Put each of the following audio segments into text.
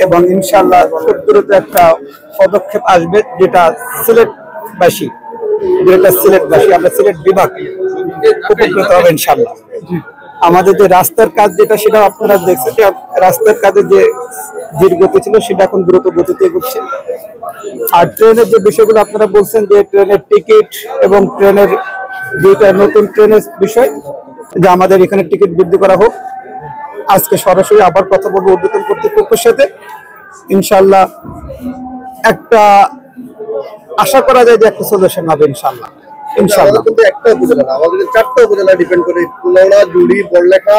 এবং ইনশাআল্লাহ খুব দ্রুত একটা পদক্ষেপ আসবে, যেটা সিলেটবাসী, আমরা সিলেট বিভাগ উপকৃত হবে ইনশাআল্লাহ। আমাদের যে রাস্তার কাজ যেটা, সেটা আপনারা দেখছেন, রাস্তার কাজের যে ধীরগতি ছিল সেটা এখন দ্রুত গতিতে এগোচ্ছে। আর ট্রেনের যে বিষয়গুলো আপনারা বলছেন, যে ট্রেনের টিকিট এবং ট্রেনের দুইটা নতুন ট্রেনের বিষয়, যে আমাদের এখানে টিকিট বৃদ্ধি করা হোক। আজকে সরাসরি আবার কথা বলবো ঊর্ধ্বতন কর্তৃপক্ষের সাথে, ইনশাআল্লাহ একটা আশা করা যায় যে একটা সলিউশন হবে ইনশাআল্লাহ। কিন্তু একটা উপজেলা না, আমাদের 4টা উপজেলা ডিপেন্ড করে, কুলাউড়া, জুড়ি, বড়লেখা,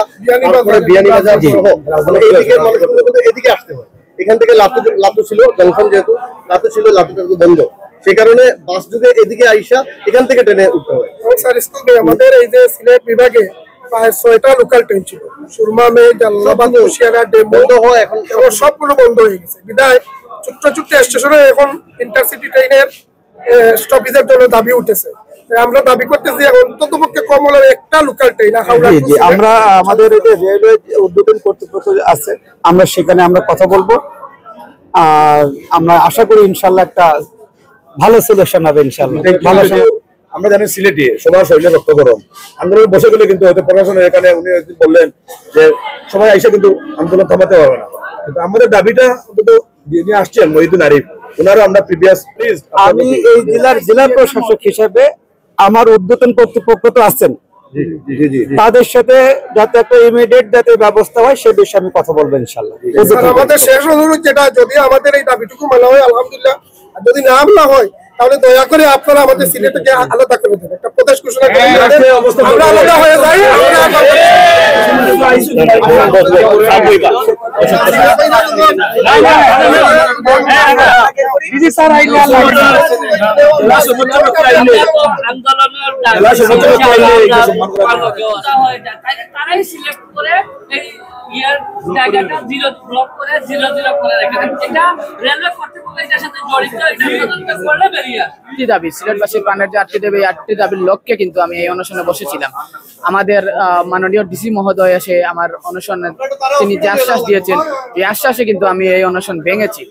তারপরে বিয়ানীবাজার সহ এইদিকে মানুষগুলো কিন্তু এদিকে আসতে হয়। এখান থেকে লাতু ছিল জংশন, যেহেতু লাতু ছিল, লাতুটা বন্ধ, সেই কারণে বাস যুগে এদিকে আইসা এখান থেকে ট্রেনে উঠতে হয়। আমাদের এই যে সিলেট বিভাগে প্রায় 6টা লোকাল ট্রেন ছিল, সুরমা, মেঘ, জালালাবাদ, কুশিয়ারা, বন্ধ হয়, এখন সবগুলো বন্ধ হয়ে গেছে। বিদায় ছোট্ট ছোট্ট স্টেশনে এখন ইন্টারসিটি ট্রেনের স্টপেজের জন্য দাবি উঠেছে। আমরা দাবি করতেছি অন্ততপক্ষে কম হলে একটা লোকাল ট্রেন। আমরা আমাদের এই যে রেলওয়ে উদ্বোধন কর্তৃপক্ষ আছে, আমরা সেখানে আমরা কথা বলবো, আর আমরা আশা করি ইনশাআল্লাহ একটা ভালো সলিউশন হবে ইনশাআল্লাহ। ভালো, আমরা জানি সিলেটে সবার শরীরে রক্ত গরম, আন্দোলন বসে গেলে কিন্তু হয়তো প্রশাসনের এখানে উনি বললেন যে সবাই এসে কিন্তু আন্দোলন থামাতে পারবে না, কিন্তু আমাদের দাবিটা অন্তত যিনি আসছেন মহিউদ্দিন আরিফ, ওনারও আমরা প্রিভিয়াস প্লিজ, আমি এই জেলা প্রশাসক হিসেবে আমার ঊর্ধ্বতন কর্তৃপক্ষ তো আছেন, তাদের সাথে যাতে একটা ইমিডিয়েট যাতে ব্যবস্থা হয় সে বিষয়ে আমি কথা বলবো ইনশাআল্লাহ। আমাদের শেষ অনুরোধ যেটা, যদি আমাদের এই দাবিটুকু মানা হয় আলহামদুলিল্লাহ, আর যদি না মানা হয় তাহলে দয়া করে আপনারা আমাদের সিলেটকে আলাদা করে দেন, একটা প্রদেশ ঘোষণা করে আমরা আলাদা হয়ে যাই। সিলেটবাসীর প্রাণের যে 8টি দাবি, 8টি দাবির লক্ষ্যে কিন্তু আমি এই অনশনে বসেছিলাম। আমাদের মাননীয় ডিসি মহোদয় এসে আমার অনশনে তিনি যে আশ্বাস দিয়েছেন, এই আশ্বাসে কিন্তু আমি এই অনশন ভেঙেছি।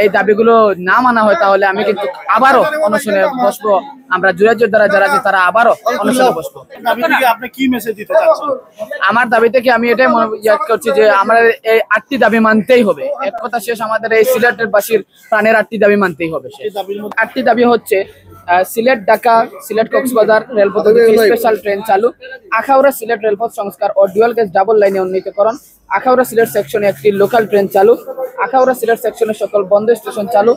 এই দাবিগুলো না মানা হয় তাহলে আমি কিন্তু আবারও অনশনে বসবো। আমরা জুরাজের দ্বারা যারা আছে তারা আবারও অনশনে বসবো। আপনি কি মেসেজ দিতে চাচ্ছেন? আমার দাবি থেকে আমি এটাই মনে করছি যে আমরা এই 8টি দাবি মানতেই হবে। এক কথা শেষ, আমাদের এই সিলেটের বাসীর প্রাণের 8টি দাবি মানতেই হবে। 8টি দাবি হচ্ছে সিলেট ঢাকা, সিলেট কক্সবাজার রেলপথে স্পেশাল ট্রেন চালু, আখাউড়া সিলেট রেলপথ সংস্কার ও ডুয়াল গেজ ডাবল লাইনে উন্নীতকরণ, আখাউড়া সিলেট সেকশনে একটি লোকাল ট্রেন চালু, আখাউড়া সিলেট সেকশনে সকল বন্ধ স্টেশন চালু,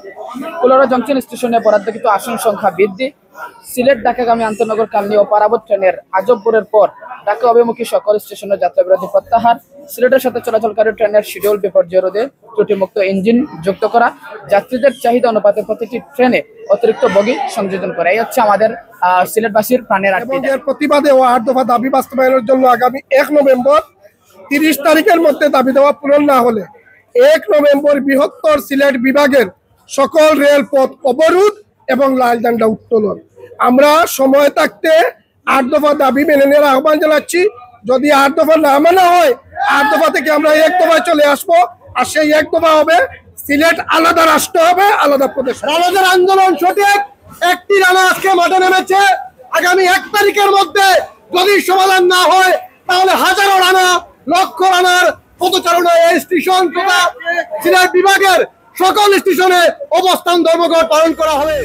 কুলাউড়া জংশন স্টেশনে বরাদ্দকৃত আসন সংখ্যা বৃদ্ধি, সিলেট ঢাকাগামী আন্তনগর কালনী ও পারাবত ট্রেনের আজবপুরের পর ঢাকা অভিমুখী সকল স্টেশনের যাত্রা বিরতি প্রত্যাহার, সিলেটের সাথে চলাচলকারী ট্রেনের শিডিউল বিপর্যয় রোধে ত্রুটিমুক্ত ইঞ্জিন যুক্ত করা, যাত্রীদের চাহিদা অনুপাতে প্রতিটি ট্রেনে অতিরিক্ত বগি সংযোজন করা। এই হচ্ছে আমাদের সিলেটবাসীর প্রাণের 8টি দাবি। প্রতিবাদে ও 8 দফা দাবি বাস্তবায়নের জন্য আগামী 1 নভেম্বর 30 তারিখের মধ্যে দাবি দেওয়া পূরণ না হলে 1 নভেম্বর বৃহত্তর সিলেট বিভাগের সকল রেলপথ অবরোধ এবং লাল ঝান্ডা উত্তোলন। আমরা সময় থাকতে 8 দফা দাবি মেনে নেওয়ার আহ্বান জানাচ্ছি। যদি 8 দফা না মানা হয়, 8 দফা থেকে আমরা 1 দফায় চলে আসবো, আর সেই 1 দফা হবে সিলেট আলাদা রাষ্ট্র হবে, আলাদা প্রদেশ। আমাদের আন্দোলন সঠিক, একটি রানা আজকে মাঠে নেমেছে। আগামী 1 তারিখের মধ্যে যদি সমাধান না হয় তাহলে হাজারো রানা, লক্ষ রানার পদচারণা এই স্টেশন তথা সিলেট বিভাগের সকল স্টেশনে অবস্থান ধর্মঘট পালন করা হবে।